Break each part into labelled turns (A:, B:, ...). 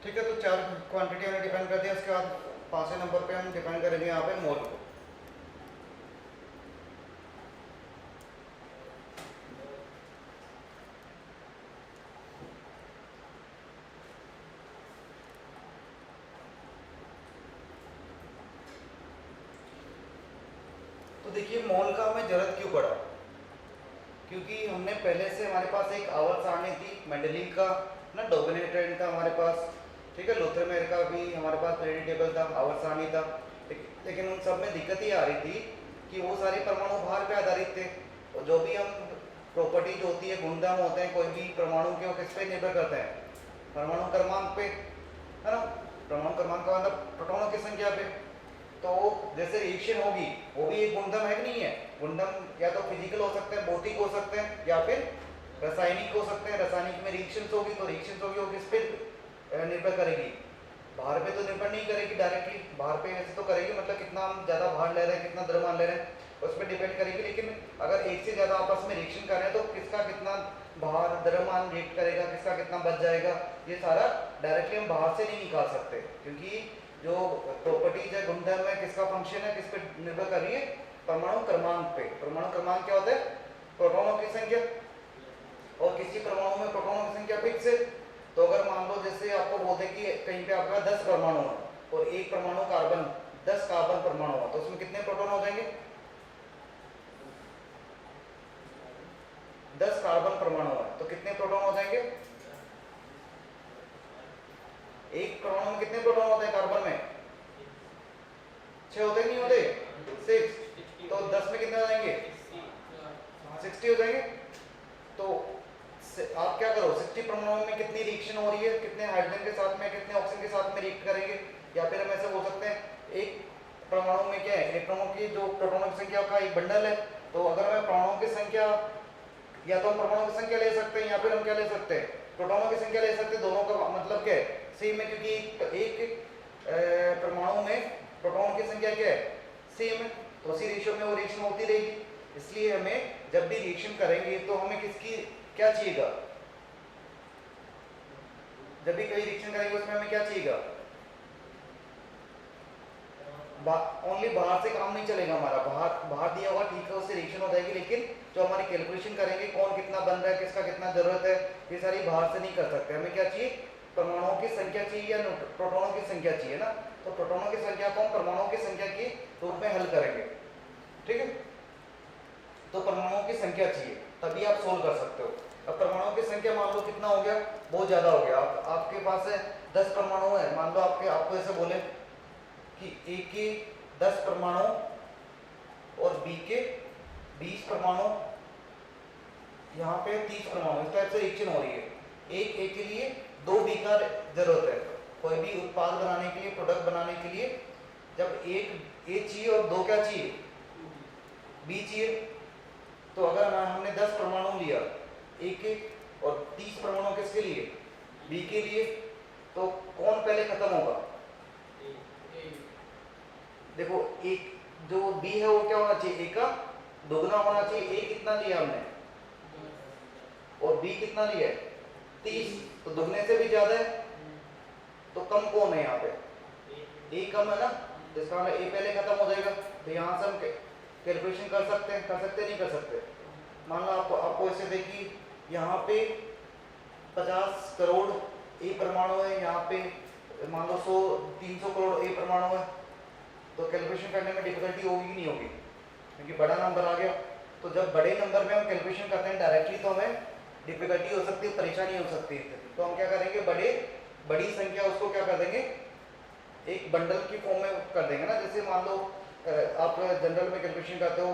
A: ठीक है, तो चार क्वांटिटी हमने डिफाइन कर दिया। उसके बाद पांचवें नंबर पे हम डिफाइन करेंगे यहाँ पे मोल को। तो देखिए मोल का हमें जरूरत क्यों पड़ा, क्योंकि हमने पहले से हमारे पास एक आवर्त सारणी थी मेंडलीव का ना, डोमिनेटर था हमारे पास, ठीक है, लोथरमेयर का भी हमारे पास पीरियडिक टेबल था, आवर्त सारणी था। लेकिन उन सब में दिक्कत ही आ रही थी कि वो सारे परमाणु भार पे आधारित थे, और जो भी हम प्रॉपर्टीज होती है, गुणधर्म होते हैं कोई भी परमाणु के, वो किस पे निर्भर करते हैं, परमाणु क्रमांक पे, है ना। परमाणु क्रमांक का मतलब प्रोटॉनों की संख्या पे। तो जैसे रिएक्शन होगी वो भी एक गुणधर्म है कि नहीं है, गुणधर्म या तो फिजिकल हो सकते हैं, भौतिक हो सकते हैं, या फिर रासायनिक हो सकते हैं। रासायनिक में रिएक्शंस होगी, तो रिएक्शंस होगी वो किस पे निर्भर करेगी, भार पे तो निर्भर नहीं करेगी डायरेक्टली, भार पे वैसे तो करेगी, मतलब कितना हम ज़्यादा भार ले रहे हैं, कितना द्रव्यमान ले रहे हैं, उस पर डिपेंड करेगी। लेकिन अगर एक से ज़्यादा आपस में रिएक्शन कर रहे हैं तो किसका कितना भार द्रव्यमान रिएक्ट करेगा, किसका कितना बच जाएगा, ये सारा डायरेक्टली हम बाहर से नहीं निकाल सकते, क्योंकि जो प्रॉपर्टीज है, गुणधर्म है, किसका फंक्शन है, किस पे निर्भर कर रही है, परमाणु क्रमांक पे। परमाणु क्रमांक क्या होता है, प्रोटॉनों की संख्या, और किसी परमाणु में प्रोटॉनों की संख्या फिक्स है। तो अगर मान लो जैसे आपको बोलते कि कहीं पे आपका 10 परमाणु है और एक परमाणु कार्बन, 10 कार्बन परमाणु है, तो उसमें कितने प्रोटॉन हो जाएंगे, 10 कार्बन परमाणु है तो कितने प्रोटॉन हो जाएंगे, एक परमाणु में कितने प्रोटॉन होते हैं कार्बन में, 6 होते नहीं होते, 6, तो 10 में कितने हो जाएंगे, 60 हो जाएंगे। तो आप क्या करो, 60 परमाणु में कितनी रिएक्शन हो रही है, कितने हाइड्रोजन के साथ में, कितने ऑक्सीजन के साथ में रिएक्ट करेंगे, या फिर हम ऐसे बोल सकते हैं एक परमाणु में क्या है, इलेक्ट्रॉनों की जो प्रोटॉनों की संख्या का एक बंडल है। तो अगर मैं परमाणुओं की संख्या, या तो हम परमाणु की संख्या ले सकते हैं, या फिर हम क्या ले सकते हैं, प्रोटॉनों की संख्या ले सकते हैं। दोनों का मतलब क्या है, सेम है, क्योंकि एक परमाणु में प्रोटॉन की संख्या क्या है, सेम है, तो उसी रेशियो में वो रिएक्शन होती रहेगी। इसलिए हमें जब भी रिएक्शन करेंगे तो हमें किसकी क्या चाहिएगा, जब भी कोई रिएक्शन करेंगे उसमें हमें क्या चाहिएगा, ओनली बाहर से काम नहीं चलेगा हमारा, बाहर दिया होगा ठीक है, उससे रिएक्शन हो जाएगी, लेकिन जो हमारी कैलकुलेशन करेंगे कौन कितना बन रहा है, किसका कितना जरूरत है, ये सारी बाहर से नहीं कर सकते। हमें क्या चाहिए, परमाणुओं की संख्या चाहिए या प्रोटॉनों की संख्या चाहिए ना। तो प्रोटॉनों की संख्या को हम परमाणुओं की संख्या के रूप में हल करेंगे, ठीक है। तो परमाणुओं की संख्या चाहिए तभी आप सोल्व कर सकते हो। अब परमाणुओं की संख्या मान लो कितना हो गया, बहुत ज्यादा हो गया, आपके पास है 10 परमाणु है, मान लो आपको ऐसे बोले कि ए के 10 परमाणु और बी के 20 परमाणु, यहाँ पे 30 परमाणु, इस टाइप से रिएक्शन हो रही है। एक ए के लिए 2 बी का जरूरत है, कोई भी उत्पाद बनाने के लिए, प्रोडक्ट बनाने के लिए जब एक ए चाहिए और 2 क्या चाहिए, बी चाहिए। तो अगर हमने 10 परमाणु लिया ए के और 30 परमाणु किसके लिए, बी के लिए, तो कौन पहले खत्म होगा, देखो एक जो बी है वो क्या होना चाहिए, ए का दोगुना होना चाहिए। ए कितना लिया हमने और बी कितना लिया है, 30, तो दुगने से भी ज्यादा है, तो कम कौन है यहाँ पे, ए कम है ना, जिसका मतलब ए पहले खत्म हो जाएगा। तो यहाँ से हम कैलकुलेशन कर सकते हैं, नहीं कर सकते। मान लो आपको ऐसे देखिए, यहाँ पे 50 करोड़ ए परमाणु है, यहाँ पे मान लो 300 करोड़ ए परमाणु है, तो कैलकुलेशन करने में डिफिकल्टी होगी कि नहीं होगी, क्योंकि बड़ा नंबर आ गया। तो जब बड़े नंबर में हम कैलकुलेशन करते हैं डायरेक्टली तो हमें डिफिकल्टी हो सकती है, परेशानी हो सकती है। तो हम क्या करेंगे, बड़ी संख्या उसको क्या कर देंगे, एक बंडल की फॉर्म में कर देंगे ना। जैसे मान लो आप जनरल में कैलकुलेशन करते हो,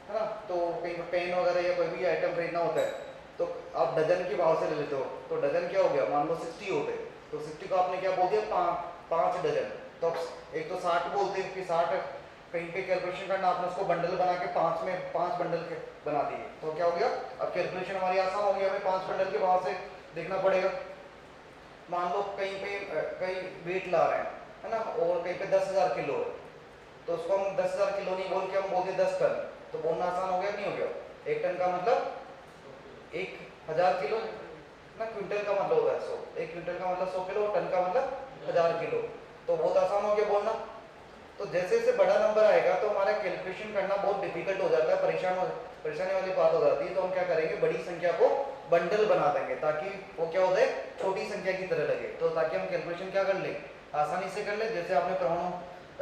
A: है ना, तो कहीं पेन वगैरह या कोई भी आइटम खरीदना होता है तो आप डजन के भाव से ले लेते हो, तो डजन क्या हो गया, मान लो 60 होते, तो 60 को आपने क्या बोल दिया, 5 डजन। तो एक तो 60 बोलते हैं कि 60 कहीं पे कैलकुलेशन करना, आपने उसको बंडल बना के 5 बंडल के बना दिए, तो क्या हो गया, अब कैलकुलेशन हमारी आसान हो गई, हमें 5 बंडल के भाव से देखना पड़ेगा। मान लो कहीं पे कहीं वेट ला रहे हैं, है ना, और कहीं पे 10,000 किलो है, तो उसको हम 10,000 किलो नहीं बोल के हम बोलते 10 टन, तो बोलना आसान हो गया नहीं हो गया। 1 टन का मतलब 1,000 किलो, ना, क्विंटल का मतलब होता है 100, 1 क्विंटल का मतलब 100 किलो, टन का मतलब 1000 किलो। तो बहुत आसान हो गया बोलना। तो जैसे जैसे बड़ा नंबर आएगा तो हमारा कैलकुलेशन करना बहुत डिफिकल्ट हो जाता है, परेशानी वाली बात हो जाती है। तो हम क्या करेंगे, बड़ी संख्या को बंडल बना देंगे ताकि वो क्या होता है, छोटी संख्या की तरह लगे। तो ताकि हम कैलकुलेशन क्या कर लें, आसानी से कर ले। जैसे आपने परमाणु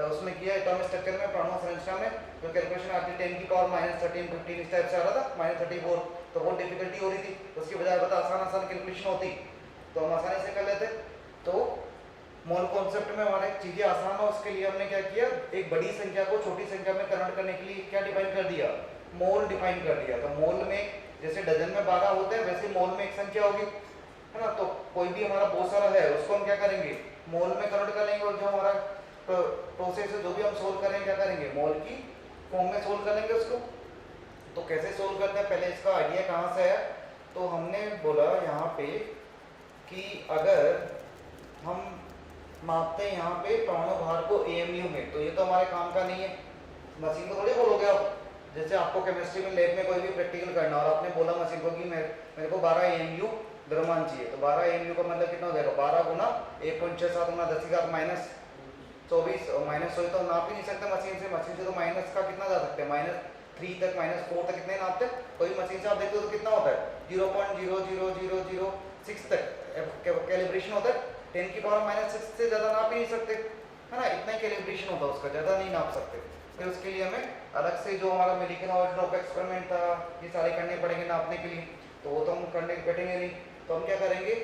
A: उसमें किया एटॉमिक स्ट्रक्चर में, परमाणु संरचना में जो कैलकुलेशन आती 10 की पावर -13 15 इस टाइप से आ रहा था, -34, तो बहुत डिफिकल्टी हो रही थी। उसकी बजाय बता आसान कैलकुलेशन होती तो हम आसानी से कर लेते। तो मोल कॉन्सेप्ट में हमारे चीजें आसान हो, उसके लिए हमने क्या किया, एक बड़ी संख्या को छोटी संख्या में कन्वर्ट करने के लिए क्या डिफाइन कर दिया, मोल डिफाइन कर दिया। तो मोल में जैसे डजन में 12 होते हैं, वैसे मोल में एक संख्या होगी, है ना। तो कोई भी हमारा बहुत सारा है उसको हम क्या करेंगे, मोल में कन्वर्ट कर लेंगे। और जो हमारा प्रोसेस है, जो भी हम सोल्व करेंगे, क्या करेंगे, मोल की फॉर्म में सोल्व कर लेंगे उसको। तो कैसे सोल्व करते हैं, पहले इसका आइडिया कहाँ से है। तो हमने बोला यहाँ पे कि अगर हम मापते हैं यहाँ पे परमाणु भार को AMU में, तो ये तो हमारे काम का नहीं है, मशीन को थोड़ी बोलोगे आप। जैसे आपको केमिस्ट्री में लैब में कोई भी प्रैक्टिकल करना और आपने बोला मशीन को कि मेरे को 12 AMU द्रव्यमान चाहिए, तो 12 AMU का मतलब कितना हो जाएगा, 12 गुना 1.67 गुना 10⁻24, और -100 तो नाप ही नहीं सकते मशीन से। मशीन से तो माइनस का कितना जा सकते हैं, -3 तक -4 तक कितने नापते हैं। कोई मशीन से आप देखते हो तो कितना होता है, 0.00006 तक कैलिब्रेशन होता है। 10 की पावर -6 से ज़्यादा नाप ही नहीं सकते, है ना। इतना ही कैलिब्रेशन होता है उसका, ज़्यादा नहीं नाप सकते। फिर उसके लिए हमें अलग से जो हमारा मिलिकनॉइड ड्रॉप एक्सपेरिमेंट था, ये सारे करने पड़ेंगे नापने के लिए। तो वो तो हम करने बैठेंगे नहीं। तो हम क्या करेंगे,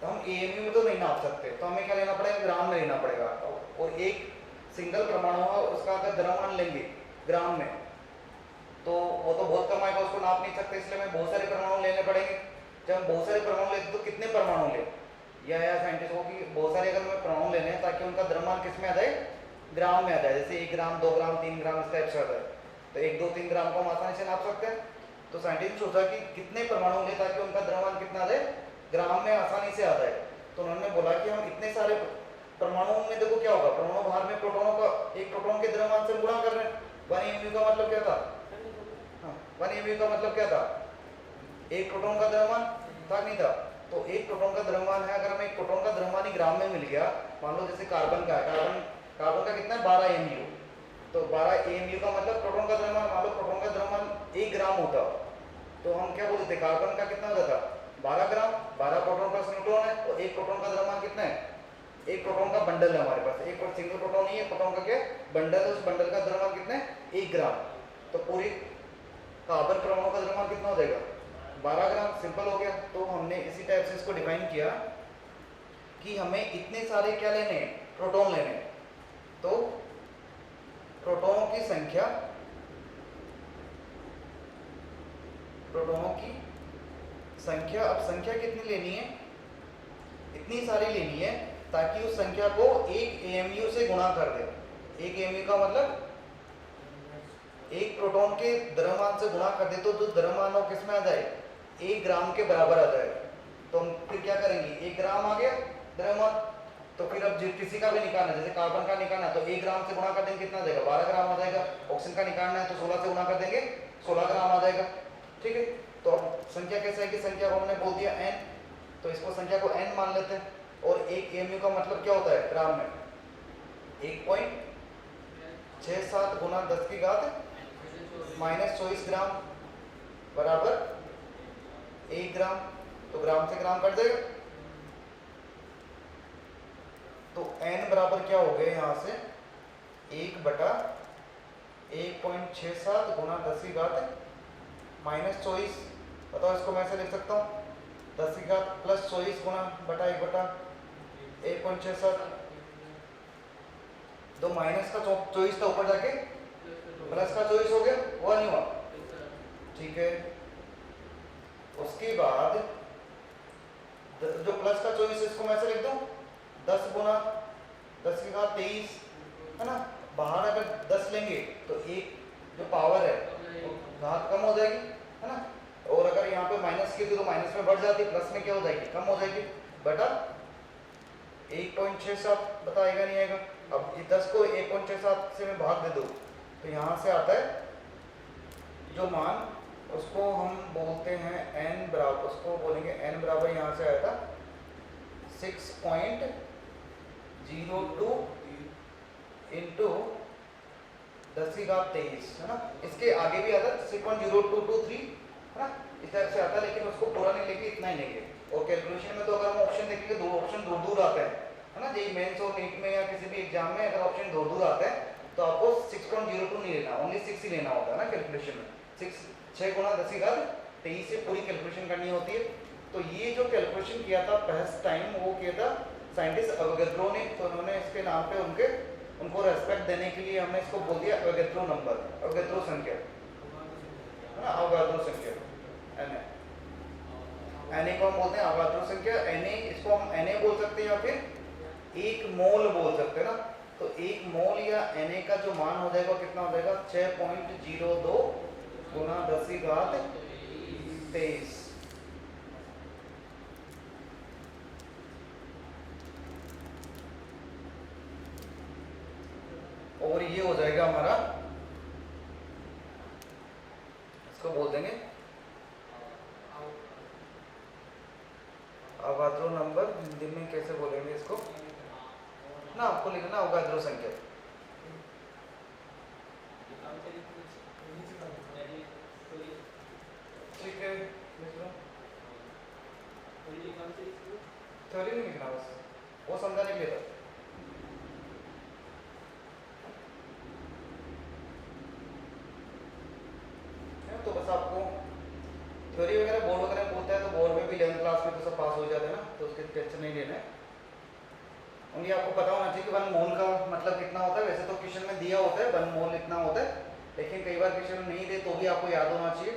A: तो हम AMU में तो नहीं नाप सकते, तो हमें क्या लेना पड़ेगा, ग्राम में लेना पड़ेगा। और एक सिंगल परमाणु है, उसका अगर द्रव्यमान लेंगे ग्राम में तो वो तो बहुत कम आएगा, उसको नाप नहीं सकते। इसलिए हमें बहुत सारे परमाणु लेने पड़ेंगे। जब हम बहुत सारे परमाणु लेते तो कितने परमाणु ले, या साइंटिस्ट को कि बहुत सारे अगर हमें परमाणु लेने हैं ताकि उनका द्रव्यमान किस में आ जाए, ग्राम में आ जाए। जैसे 1 ग्राम 2 ग्राम 3 ग्राम इस टाइप से आता है, तो 1 2 3 ग्राम को हम आसानी से नाप सकते हैं। तो साइंटिस्ट सोचा कि कितने परमाणु ले ताकि उनका द्रव्यमान कितना आ जाए, ग्राम में आसानी से आ जाए। तो उन्होंने बोला कि हम इतने सारे परमाणुओं में, देखो क्या होगा, परमाणु भार में प्रोटोनों का, एक प्रोटोन के द्रव्यमान से गुणा कर रहे हैं। 1 AMU का मतलब क्या था, 1 AMU का मतलब क्या था, एक प्रोटोन का द्रव्यमान था, नहीं था। तो एक प्रोटोन का द्रव्यमान है, अगर हमें एक प्रोटोन का द्रव्यमान ही ग्राम में मिल गया, मान लो जैसे कार्बन का है, कार्बन का कितना है 12 AMU, तो 12 AMU का मतलब प्रोटोन का द्रव्यमान, मान लो प्रोटोन का द्रव्यमान 1 ग्राम होता, तो हम क्या बोलते थे, कार्बन का कितना होता था 12 ग्राम। 12 प्रोटोन प्लस न्यूट्रॉन है, और एक प्रोटोन का द्रव्यमान कितना है, एक प्रोटोन का बंडल है हमारे पास, एक सिंगल प्रोटोन नहीं है, प्रोटोन का क्या बंडल है, उस बंडल का द्रव्यमान कितना है 1 ग्राम। तो पूरी कार्बन परमाणु का द्रव्यमान कितना हो जाएगा 12 ग्राम। सिंपल हो गया। तो हमने इसी टाइप से इसको डिफाइन किया कि हमें इतने सारे क्या लेने हैं, प्रोटॉन लेने हैं। तो प्रोटॉनों की संख्या, अब संख्या कितनी लेनी है, इतनी सारी लेनी है ताकि उस संख्या को 1 AMU से गुणा कर दे। 1 AMU का मतलब एक प्रोटॉन के द्रव्यमान से गुणा कर दे, तो जो द्रव्यमान हो किसमें आ जाए, 1 ग्राम के बराबर आ जाए। तो हम फिर क्या करेंगे, 1 ग्राम आ गया द्रव्यमान, तो फिर अब किसी का भी निकालना, जैसे कार्बन का निकालना है तो 1 ग्राम से गुणा कर देंगे, कितना आ जाएगा 12 ग्राम आ जाएगा। ऑक्सीजन का निकालना है तो 16 से गुणा कर देंगे, 16 ग्राम आ जाएगा। ठीक है। तो अब संख्या कैसे है कि संख्या को हमने बोल दिया n, तो इसको संख्या को n मान लेते हैं। और 1 AMU का मतलब क्या होता है ग्राम में, 1.67 गुना 10 की घात -24 ग्राम बराबर 1 ग्राम। तो ग्राम से ग्राम कट जाएगा, तो n बराबर क्या हो गया यहाँ से 1/1.67 गुना 10 की घात -24। बताओ इसको मैं ऐसे लिख सकता हूँ, 10 की घात प्लस 24 गुना बटा 1/1.67। तो माइनस का 24 था, ऊपर जाके प्लस का 24 हो गया, हुआ नहीं हुआ, ठीक है। उसके बाद जो प्लस का 24 इसको मैं ऐसे लिख दूं, 10 गुना 10 की घात 23, है ना। बाहर अगर 10 लेंगे तो एक जो पावर है वो घात कम हो जाएगी, है ना। और अगर यहाँ पे माइनस की तो माइनस में बढ़ जाती, प्लस में क्या हो जाएगी, कम हो जाएगी, बटा 1.67 बताएगा नहीं आएगा। अब 10 को 1.67 से मैं भाग दे दूँ तो यहाँ से आता है जो मान उसको हम बोलते हैं n बराबर, उसको बोलेंगे n बराबर यहाँ से आया था 6.02 इंटू 10⁻23 है ना। इसके आगे भी आता 6.0223 है ना, इस तरह से आता, लेकिन उसको पूरा नहीं लेंगे, इतना ही लेंगे। और कैलकुलेशन में तो अगर हम ऑप्शन देखेंगे, दो ऑप्शन दूर दूर आते हैं है ना, जेईई मेंस और नीट में या किसी भी एग्जाम में अगर ऑप्शन दूर दूर आते हैं तो आपको 6.02 नहीं लेना, ओनली 6 ही लेना होता है ना कैलकुलेशन में। 6 गुणा 10⁻23 से पूरी कैलकुलेशन करनी होती है। तो ये जो कैलकुलेशन किया था फर्स्ट टाइम वो किया था साइंटिस्ट अवोगाड्रो ने, तो उन्होंने इसके नाम पे उनको रेस्पेक्ट देने के लिए हमने इसको बोल दिया अवोगाड्रो नंबर, अवोगाड्रो संख्या है ना, अवोगाड्रो संख्या Na को हम बोलते हैं अवोगाड्रो संख्या। Na इसको हम Na बोल सकते हैं या फिर एक मोल बोल सकते हैं ना। तो एक मोल या Na का जो मान हो जाएगा कितना हो जाएगा 6.02 गुना 10⁻23। और ये हो जाएगा हमारा, इसको बोल देंगे अवोगाड्रो नंबर। हिंदी में कैसे बोलेंगे इसको ना, आपको लिखना अवोगाड्रो संख्या। ठीक है, थ्योरी नहीं लिखना, बस वो समझाने के लिए था। तो बस आपको थ्योरी वगैरह बोर्ड वगैरह बोलता है तो बोर्ड में भी 11th क्लास में तो सब पास हो जाते हैं ना, तो उसके टेंशन नहीं लेना है। उनकी आपको पता होना चाहिए कि 1 मोल का मतलब कितना होता है। वैसे तो क्वेश्चन में दिया होता है 1 मोल इतना होता है, लेकिन कई बार क्वेश्चन में नहीं दे तो भी आपको याद होना चाहिए।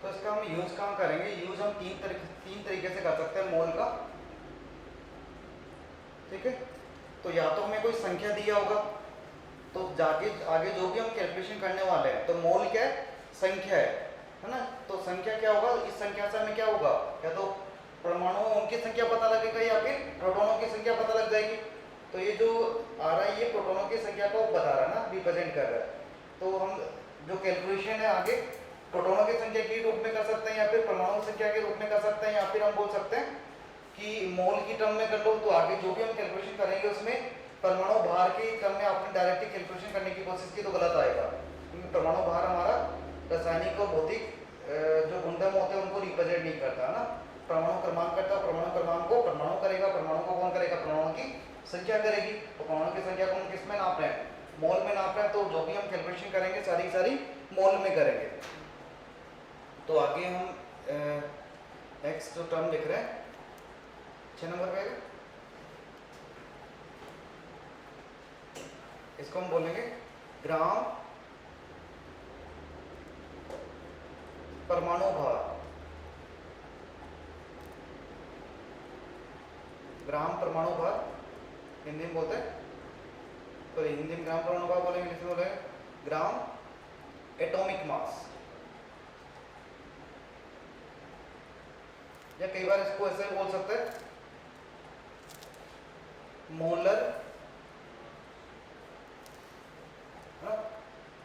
A: तो इसका हम यूज कहाँ करेंगे? यूज हम तीन तरीके से कर सकते हैं मोल का। ठीक है, तो या तो हमें कोई संख्या दिया होगा, तो जाके आगे जो भी हम कैलकुलेशन करने वाले हैं तो मोल क्या है? संख्या है ना। तो संख्या क्या होगा? इस संख्या से हमें क्या होगा, या तो परमाणुओं की संख्या पता लगेगा या फिर प्रोटॉनों की संख्या पता लग जाएगी। तो ये जो आ रहा है ये प्रोटॉनों की संख्या को बता रहा है ना, रिप्रेजेंट कर रहा है। तो हम जो कैलकुलेशन है आगे प्रोटॉनों की संख्या के रूप में कर सकते हैं या फिर परमाणु संख्या के रूप में कर सकते हैं, या फिर हम बोल सकते हैं कि मोल की टर्म में कर लो। तो आगे जो भी हम कैलकुलेशन करेंगे उसमें परमाणु भार की टर्म में आपने डायरेक्टली कैलकुलेशन करने की कोशिश की तो गलत आएगा, क्योंकि परमाणु भार हमारा रासायनिक और भौतिक जो गुणधर्म होते हैं उनको रिप्रेजेंट नहीं करता है ना। परमाणु क्रमांक करता है, परमाणु क्रमांक को परमाणु करेगा, परमाणु को कौन करेगा? परमाणु की संख्या करेगी। तो परमाणु की संख्या को हम किस में नाप रहे हैं? मोल में नाप रहे हैं। तो जो भी हम कैलकुलेशन करेंगे सारी मोल में करेंगे। तो आगे हम नेक्स्ट जो टर्म लिख रहे हैं 6 नंबर पे, इसको हम बोलेंगे ग्राम परमाणु भार। ग्राम परमाणु भार हिंदी में बोलते हैं, तो हिंदी में ग्राम परमाणु भार बोलेंगे, इंग्लिश में बोलेंगे ग्राम एटॉमिक मास। या कई बार इसको ऐसे बोल सकते हैं मोलर,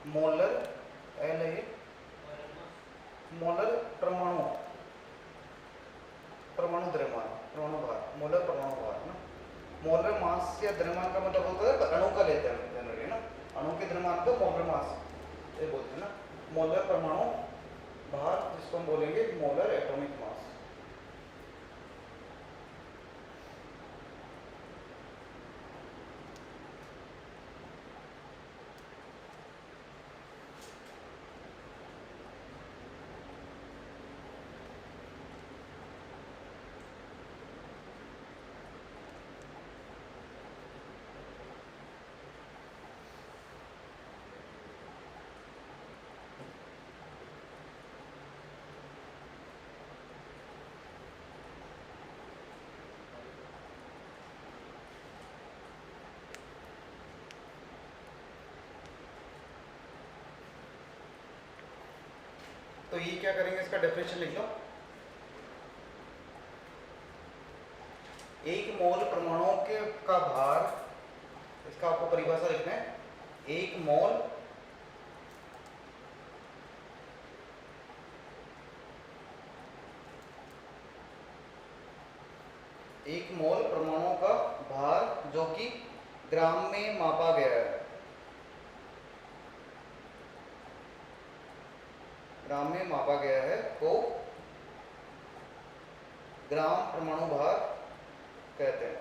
A: मोलर मोलर परमाणु द्रव्यमान, परमाणु भार, मोलर परमाणु भार ना। मोलर मास या द्रव्यमान का मतलब होता है अणु का लेते हैं जनरली ना। अणु के द्रव्यमान को मोलर मास ये बोलते हैं ना, मोलर परमाणु भार, जिसको हम बोलेंगे मोलर एटॉमिक मास। तो ये क्या करेंगे, इसका डेफिनेशन लिख लो। एक मोल परमाणु के का भार, इसका आपको परिभाषा लिखना है। एक मोल परमाणु का भार जो कि ग्राम में मापा गया है, ग्राम में मापा गया है, को ग्राम परमाणु भार कहते हैं।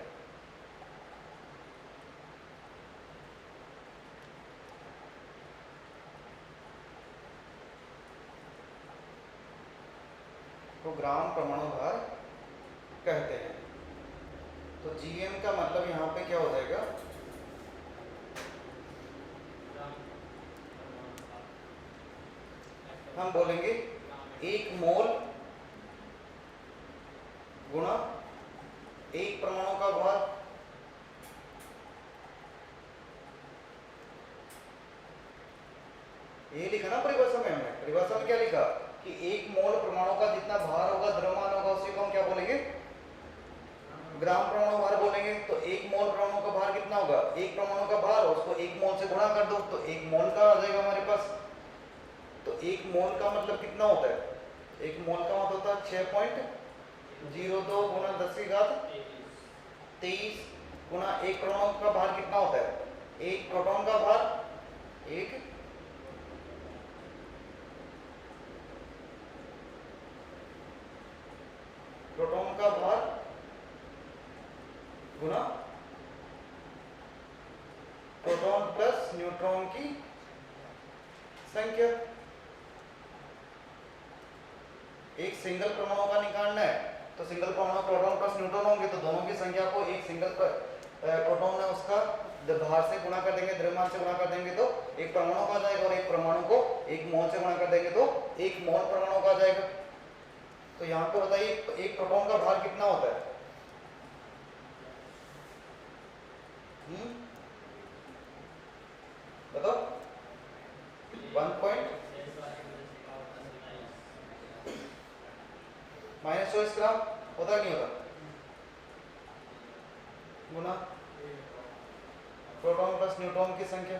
A: तो ग्राम परमाणु भार कहते हैं। तो जीएम का मतलब यहाँ पे क्या हो जाएगा, हम बोलेंगे एक मोल गुणा एक परमाणु का भार, ये लिखा ना परिभाषा में। हमने परिभाषा में क्या लिखा कि एक मोल परमाणु का जितना भार होगा, द्रव्यमान होगा, उसी को हम क्या बोलेंगे, ग्राम परमाणु भार बोलेंगे। तो एक मोल परमाणु का भार कितना होगा, एक परमाणु का भार, उसको एक मोल से गुणा कर दो तो एक मोल का आ जाएगा हमारे पास। तो एक मोल का मतलब कितना होता है, एक मोल का मतलब होता है 6.02 गुणा 10⁻23 गुणा एक परमाणु का भार कितना होता है, एक प्रोटॉन का भार, एक प्रोटॉन का भार गुणा प्रोटॉन प्लस न्यूट्रॉन की संख्या। एक सिंगल परमाणु का निकालना है तो सिंगल परमाणु प्रोटॉन प्लस न्यूट्रॉन होंगे, तो दोनों की संख्या को एक सिंगल प्रोटॉन है उसका भार से गुणा कर देंगे, द्रव्यमान से गुणा कर देंगे तो एक परमाणु का जाएगा, और एक परमाणु को एक मोल से गुणा कर देंगे तो एक मोल परमाणु का जाएगा। तो यहाँ पे बताइए एक प्रोटॉन का भार कितना होता है, बताओ, 1-24 ग्राम होता नहीं होता, गुना प्रोटॉन प्लस न्यूट्रॉन की संख्या।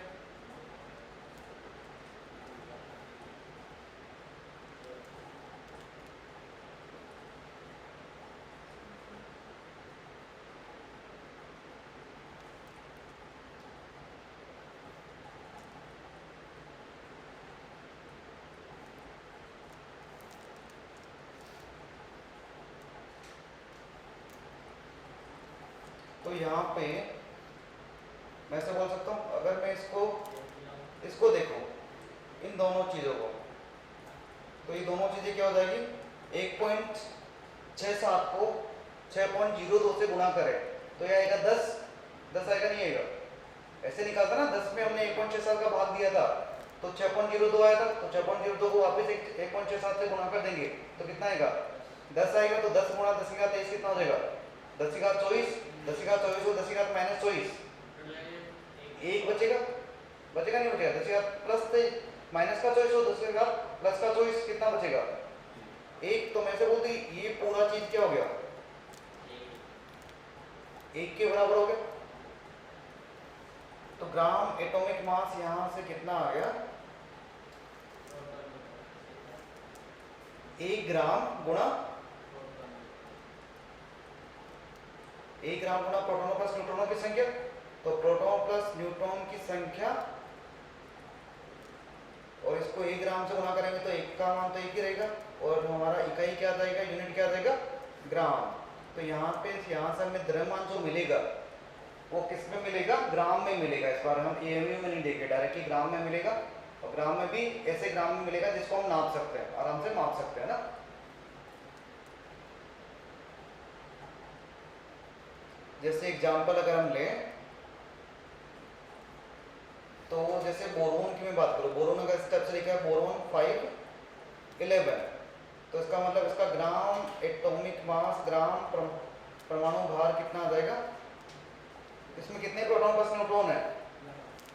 A: तो यहाँ पे मैं ऐसे बोल सकता हूँ, अगर मैं इसको देखो इन दोनों चीज़ों को, तो ये दोनों चीज़ें क्या हो जाएगी, 1.67 को 6.02 से गुणा करें तो ये आएगा 10 आएगा, नहीं आएगा, ऐसे निकालता ना, 10 में हमने 1.67 का भाग दिया था तो 6.02 आया था, तो 6.02 को वापस 1.67 से गुणा कर देंगे तो कितना आएगा, 10 आएगा। तो 10 गुणा 10⁻23 कितना हो जाएगा, 10⁻24, 10⁻24 को 10⁻24, एक बचेगा, बचेगा नहीं बचेगा, 10 प्लस माइनस का 24 हो, 10 प्लस का 24 कितना बचेगा, एक। तो मैं से बोलती ये पूरा चीज क्या हो गया, एक के बराबर हो गया। तो ग्राम एटॉमिक मास यहां से कितना आ गया, 1 ग्राम गुणा प्रोटॉनों प्लस न्यूट्रॉनों की संख्या। तो प्रोटॉन प्लस न्यूट्रॉन की संख्या इसको 1 ग्राम से गुना करेंगे तो 1 का मान तो 1 ही रहेगा, और हमारा इकाई क्या जाएगा, यूनिट क्या जाएगा, ग्राम। तो यहाँ से हमें द्रव्यमान जो मिलेगा वो किस में मिलेगा, ग्राम में मिलेगा। इस बार हम एमयू में नहीं देंगे, डायरेक्टली ग्राम में मिलेगा। और ग्राम में भी ऐसे ग्राम में मिलेगा जिसको हम नाप सकते हैं, आराम से माप सकते हैं ना। जैसे एग्जांपल अगर हम लें तो जैसे बोरोन की मैं बात करूं, बोरोन अगर स्टेप से लिखा है बोरोन 511, तो इसका मतलब इसका ग्राम एटॉमिक मास, ग्राम परमाणु भार कितना आ जाएगा, इसमें कितने प्रोटॉन प्लस न्यूट्रॉन है,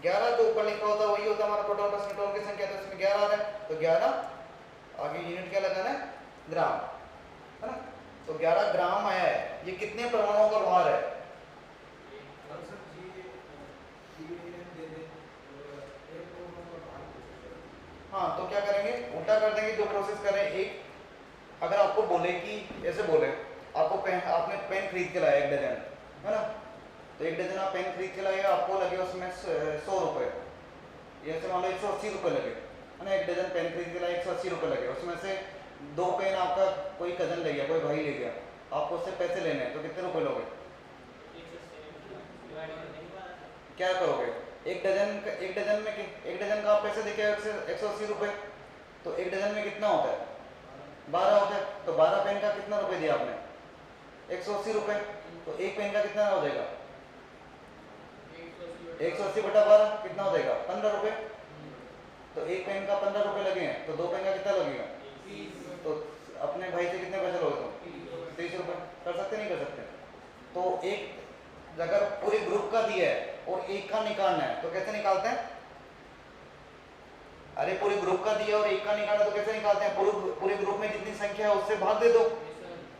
A: 11। जो ऊपर लिखा होता है वही होता है हमारा प्रोटॉन प्लस न्यूट्रॉन की संख्या, तो इसमें 11 आ रहा है, तो 11 आगे यूनिट क्या लगाना है, ग्राम, है ना। तो 11 ग्राम आया है, ये कितने परमाणुओं का भार है, हाँ। तो क्या करेंगे, उल्टा कर देंगे, जो प्रोसेस करें। एक अगर आपको बोले कि ऐसे बोले, आपको आपने पेन खरीद के लाया 1 डजन, है ना, तो 1 डजन आप पेन खरीद के लाए, आपको लगे उसमें 100 रुपये, जैसे मान लो 180 रुपये लगे, है ना। 1 डजन पेन खरीद के लाए, 180 रुपये लगे, उसमें से 2 पेन आपका कोई कजन ले गया, कोई भाई ले गया, आपको उससे पैसे लेने हैं, तो कितने रुपए लोगे, क्या करोगे, 1 डजन का आप पैसे देके 180 रुपये, तो 1 डजन में कितना होता है, 12 होता है, तो 12 पेन का कितना रुपए दिया आपने, 180 रुपये, तो 1 पेन का कितना हो जाएगा, 180 बटा 12 कितना हो जाएगा, 15 रुपये। तो 1 पेन का 15 रुपये लगे हैं, तो 2 पेन का कितना लगेगा, तो अपने भाई से कितने पैसे लोगे तुम, 30 रुपये। कर सकते नहीं कर सकते, तो एक अगर पूरे ग्रुप का दिया है और एक का निकालना है तो कैसे निकालते हैं, अरे पूरे ग्रुप का दिया और एक का निकालना तो कैसे निकालते हैं, पूरे ग्रुप में जितनी संख्या है उससे भाग दे दो,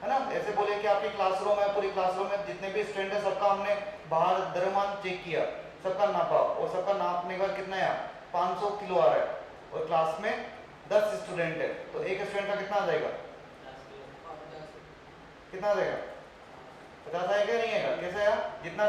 A: है ना। ऐसे बोले कि आपकी क्लासरूम है, पूरी क्लासरूम में जितने भी स्टूडेंट है सबका हमने बाहर द्रव्यमान चेक किया, सबका नापा, और सबका नापने के बाद कितना है, 500 किलो आ रहा है, और क्लास में 10 स्टूडेंट है, तो एक स्टूडेंट का कितना आ जाएगा, कितना आ जाएगा, 50 आएगा नहीं आएगा, कैसे आया, जितना